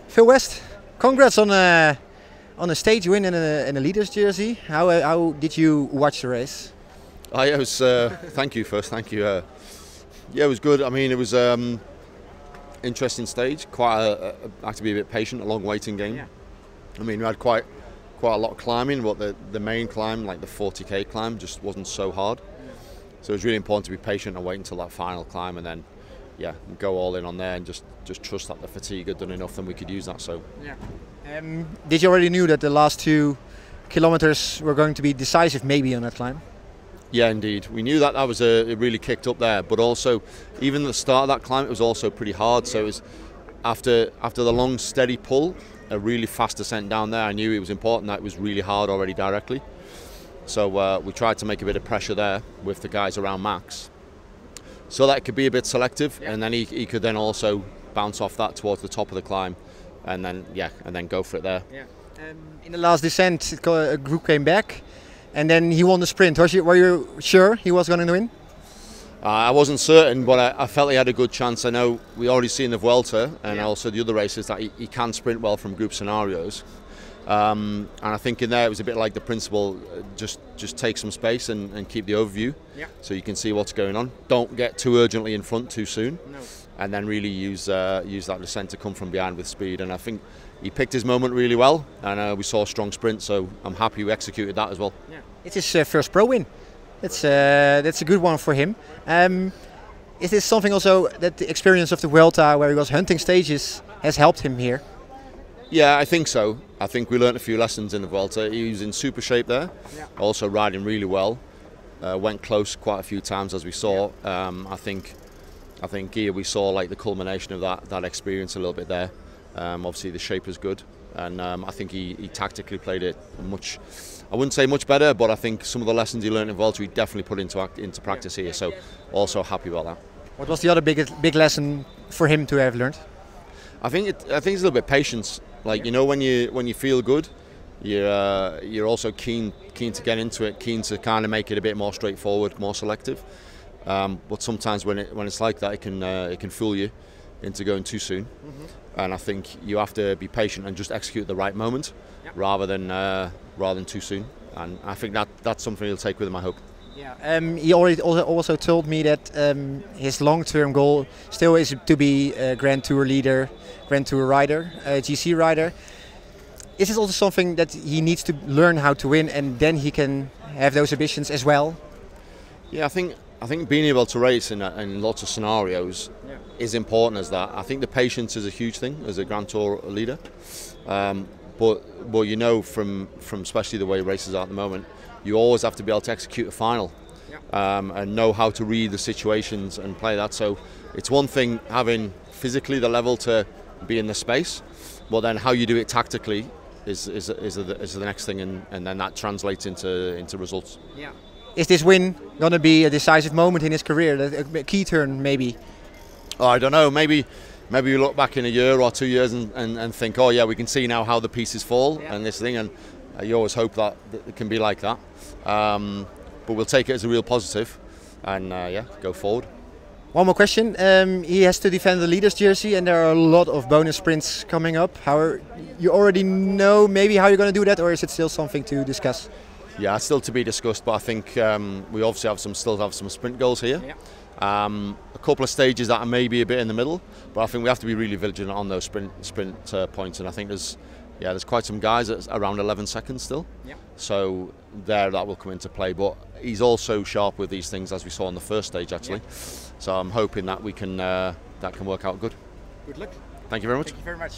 Phil West, congrats on a stage win in a leader's jersey. How did you watch the race? Yeah, it was. Thank you first. Thank you. Yeah, it was good. I mean, it was interesting stage. Quite had to be a bit patient. A long waiting game. Yeah. I mean, we had quite a lot of climbing, but the main climb, like the 40k climb, just wasn't so hard. So it was really important to be patient and wait until that final climb, and then go all in on there and just trust that the fatigue had done enough and we could use that. So yeah. Did you already knew that the last 2 kilometers were going to be decisive, maybe on that climb? Yeah, indeed. We knew that was it really kicked up there, but also even at the start of that climb, it was also pretty hard. So it was after the long steady pull, a really fast descent down there. I knew it was important that it was really hard already directly. So we tried to make a bit of pressure there with the guys around Max, so that it could be a bit selective, and then he could then also bounce off that towards the top of the climb, and then go for it there. Yeah. In the last descent, a group came back, and then he won the sprint. Were you sure he was going to win? I wasn't certain, but I felt he had a good chance. I know we already seen the Vuelta and also the other races that he can sprint well from group scenarios. And I think in there it was a bit like the principle, just take some space and keep the overview, so you can see what's going on. Don't get too urgently in front too soon, and then really use that descent to come from behind with speed. And I think he picked his moment really well, and we saw a strong sprint, so I'm happy we executed that as well. Yeah. It's his first pro win. That's a good one for him. Is this something also that the experience of the Vuelta, where he was hunting stages, has helped him here? Yeah, I think so. I think we learned a few lessons in the Vuelta. He was in super shape there, also riding really well. Went close quite a few times, as we saw. I think here we saw like the culmination of that experience a little bit there. Obviously the shape is good, and I think he tactically played it much. I wouldn't say much better, but I think some of the lessons he learned in Vuelta he definitely put into practice here. So also happy about that. What was the other big lesson for him to have learned? I think it's a little bit patience. Like, you know, when you feel good, you're also keen to get into it, keen to kind of make it a bit more straightforward, more selective. But sometimes when it's like that, it can fool you into going too soon. And I think you have to be patient and just execute the right moment, rather than too soon. And I think that's something he'll take with him, I hope. Yeah. He already also told me that his long-term goal still is to be a Grand Tour leader, Grand Tour rider, GC rider. Is this also something that he needs to learn how to win, and then he can have those ambitions as well? Yeah, I think being able to race in lots of scenarios is important as that. I think the patience is a huge thing as a Grand Tour leader. But you know, from especially the way races are at the moment, you always have to be able to execute a final, and know how to read the situations and play that. So it's one thing having physically the level to be in the space, but then how you do it tactically is the next thing, and then that translates into results. Yeah. Is this win going to be a decisive moment in his career, a key turn maybe? Oh, I don't know. Maybe you look back in a year or 2 years and think, oh yeah, we can see now how the pieces fall and this thing, and you always hope that it can be like that. But we'll take it as a real positive, and go forward. One more question. He has to defend the leader's jersey, and there are a lot of bonus sprints coming up. You already know maybe how you're going to do that, or is it still something to discuss? Yeah, it's still to be discussed, but I think we obviously still have some sprint goals here. A couple of stages that are maybe a bit in the middle, but I think we have to be really vigilant on those sprint points, and I think there's quite some guys at around 11 seconds still. So that will come into play, but he's also sharp with these things, as we saw on the first stage actually. So I'm hoping that that can work out good. Good luck. Thank you very much. Thank you very much.